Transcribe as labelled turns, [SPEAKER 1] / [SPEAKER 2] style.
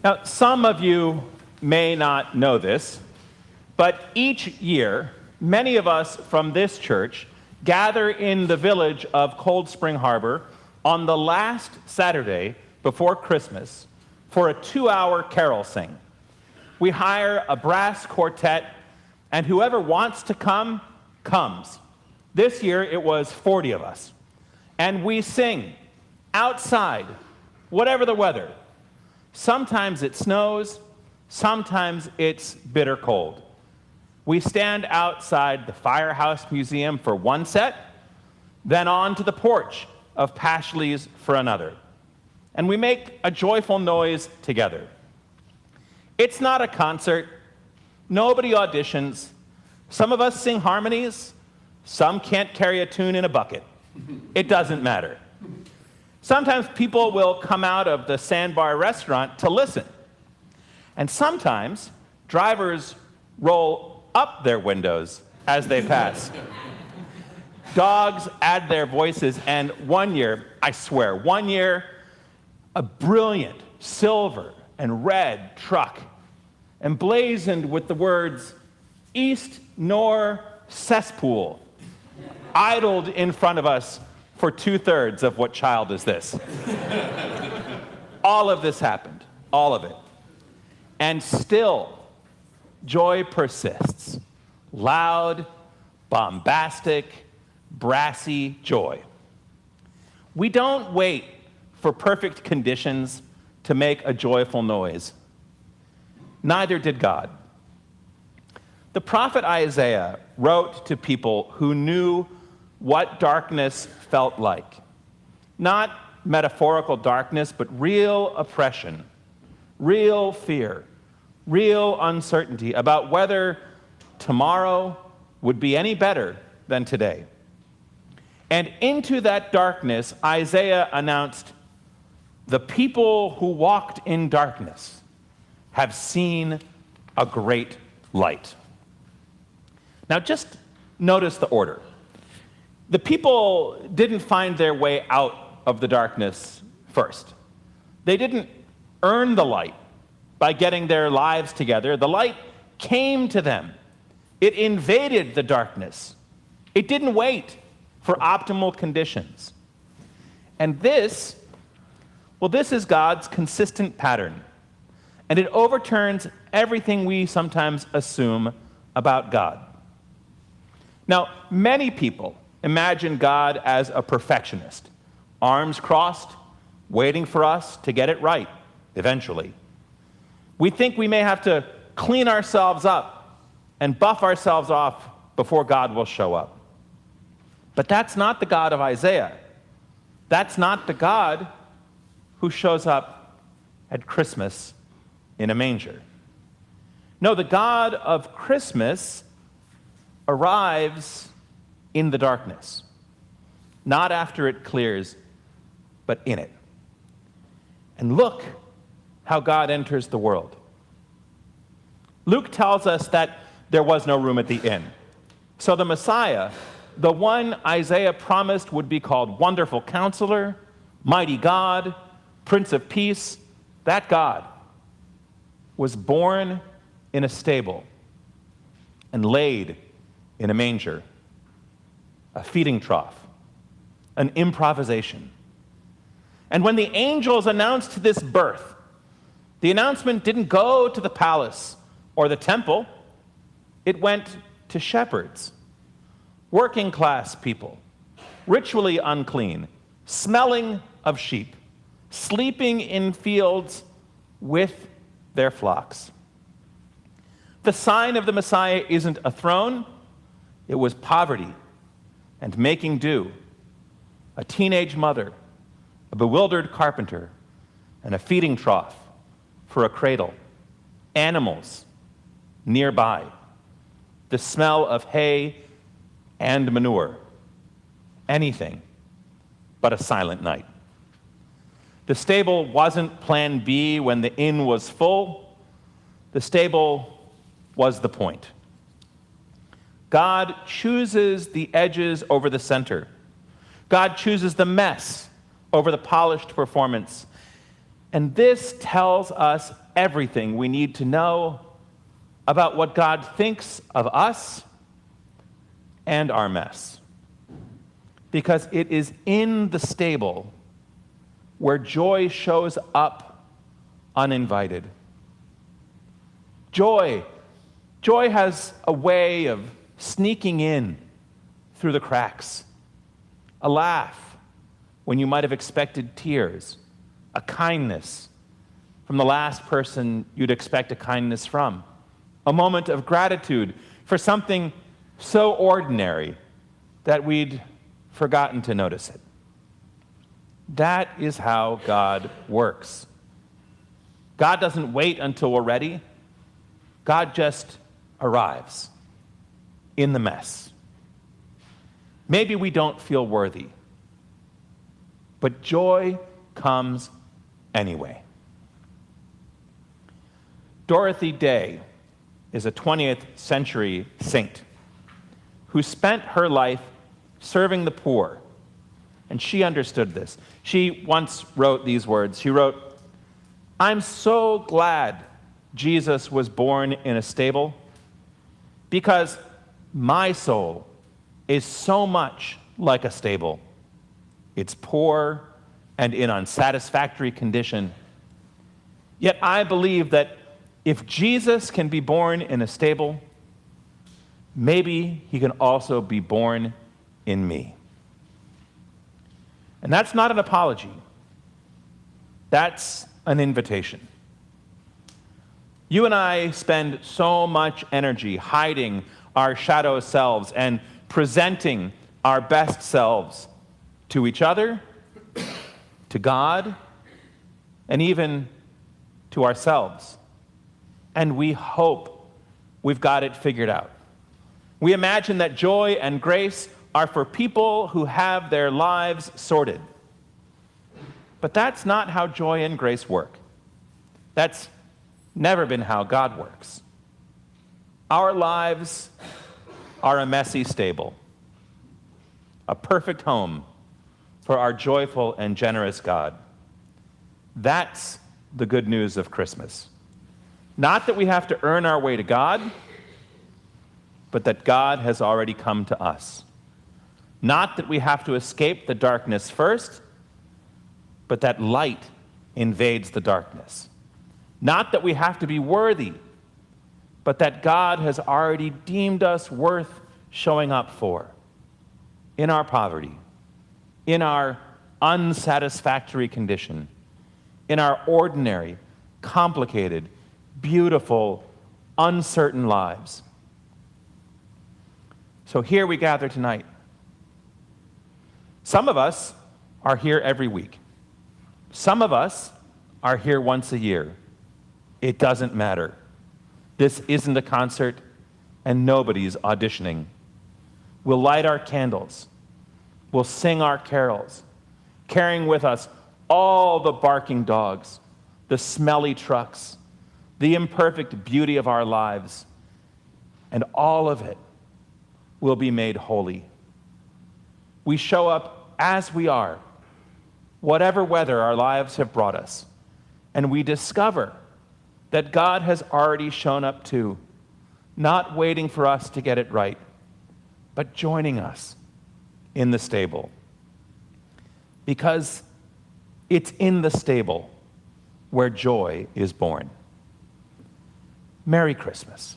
[SPEAKER 1] Now, some of you may not know this, but each year, many of us from this church gather in the village of Cold Spring Harbor on the last Saturday before Christmas for a 2-hour carol sing. We hire a brass quartet, and whoever wants to come, comes. This year, it was 40 of us. And we sing outside, whatever the weather. Sometimes it snows, sometimes it's bitter cold. We stand outside the Firehouse Museum for one set, then on to the porch of Pashley's for another. And we make a joyful noise together. It's not a concert. Nobody auditions. Some of us sing harmonies. Some can't carry a tune in a bucket. It doesn't matter. Sometimes people will come out of the Sandbar restaurant to listen. And sometimes drivers roll up their windows as they pass. Dogs add their voices, and one year, I swear, a brilliant silver and red truck emblazoned with the words, "East Nor Cesspool," idled in front of us for 2/3 of what child is this. All of this happened, all of it. And still, joy persists. Loud, bombastic, brassy joy. We don't wait for perfect conditions to make a joyful noise. Neither did God. The prophet Isaiah wrote to people who knew what darkness felt like. Not metaphorical darkness, but real oppression, real fear, real uncertainty about whether tomorrow would be any better than today. And into that darkness, Isaiah announced, "The people who walked in darkness have seen a great light." Now just notice the order. The people didn't find their way out of the darkness first. They didn't earn the light by getting their lives together. The light came to them. It invaded the darkness. It didn't wait for optimal conditions. And this is God's consistent pattern. And it overturns everything we sometimes assume about God. Now, many people imagine God as a perfectionist, arms crossed, waiting for us to get it right, eventually. We think we may have to clean ourselves up and buff ourselves off before God will show up. But that's not the God of Isaiah. That's not the God who shows up at Christmas in a manger. No, the God of Christmas arrives in the darkness, not after it clears, but in it. And look how God enters the world. Luke tells us that there was no room at the inn. So the Messiah, the one Isaiah promised would be called Wonderful Counselor, Mighty God, Prince of Peace, that God was born in a stable and laid in a manger, a feeding trough, an improvisation. And when the angels announced this birth, the announcement didn't go to the palace or the temple. It went to shepherds, working class people, ritually unclean, smelling of sheep, sleeping in fields with their flocks. The sign of the Messiah isn't a throne. It was poverty and making do, a teenage mother, a bewildered carpenter, and a feeding trough for a cradle, animals nearby, the smell of hay and manure, anything but a silent night. The stable wasn't plan B when the inn was full. The stable was the point. God chooses the edges over the center. God chooses the mess over the polished performance. And this tells us everything we need to know about what God thinks of us and our mess. Because it is in the stable where joy shows up uninvited. Joy has a way of sneaking in through the cracks. A laugh when you might have expected tears. A kindness from the last person you'd expect a kindness from. A moment of gratitude for something so ordinary that we'd forgotten to notice it. That is how God works. God doesn't wait until we're ready. God just arrives in the mess. Maybe we don't feel worthy, but joy comes anyway. Dorothy Day is a 20th century saint who spent her life serving the poor, and she understood this. She once wrote these words. She wrote, "I'm so glad Jesus was born in a stable because my soul is so much like a stable. It's poor and in unsatisfactory condition. Yet I believe that if Jesus can be born in a stable, maybe he can also be born in me." And that's not an apology. That's an invitation. You and I spend so much energy hiding our shadow selves and presenting our best selves to each other, to God, and even to ourselves. And we hope we've got it figured out. We imagine that joy and grace are for people who have their lives sorted. But that's not how joy and grace work. That's never been how God works. Our lives are a messy stable, a perfect home for our joyful and generous God. That's the good news of Christmas. Not that we have to earn our way to God, but that God has already come to us. Not that we have to escape the darkness first, but that light invades the darkness. Not that we have to be worthy, but that God has already deemed us worth showing up for in our poverty, in our unsatisfactory condition, in our ordinary, complicated, beautiful, uncertain lives. So here we gather tonight. Some of us are here every week. Some of us are here once a year. It doesn't matter. This isn't a concert, and nobody's auditioning. We'll light our candles. We'll sing our carols, carrying with us all the barking dogs, the smelly trucks, the imperfect beauty of our lives, and all of it will be made holy. We show up as we are, whatever weather our lives have brought us, and we discover that God has already shown up too, not waiting for us to get it right, but joining us in the stable. Because it's in the stable where joy is born. Merry Christmas.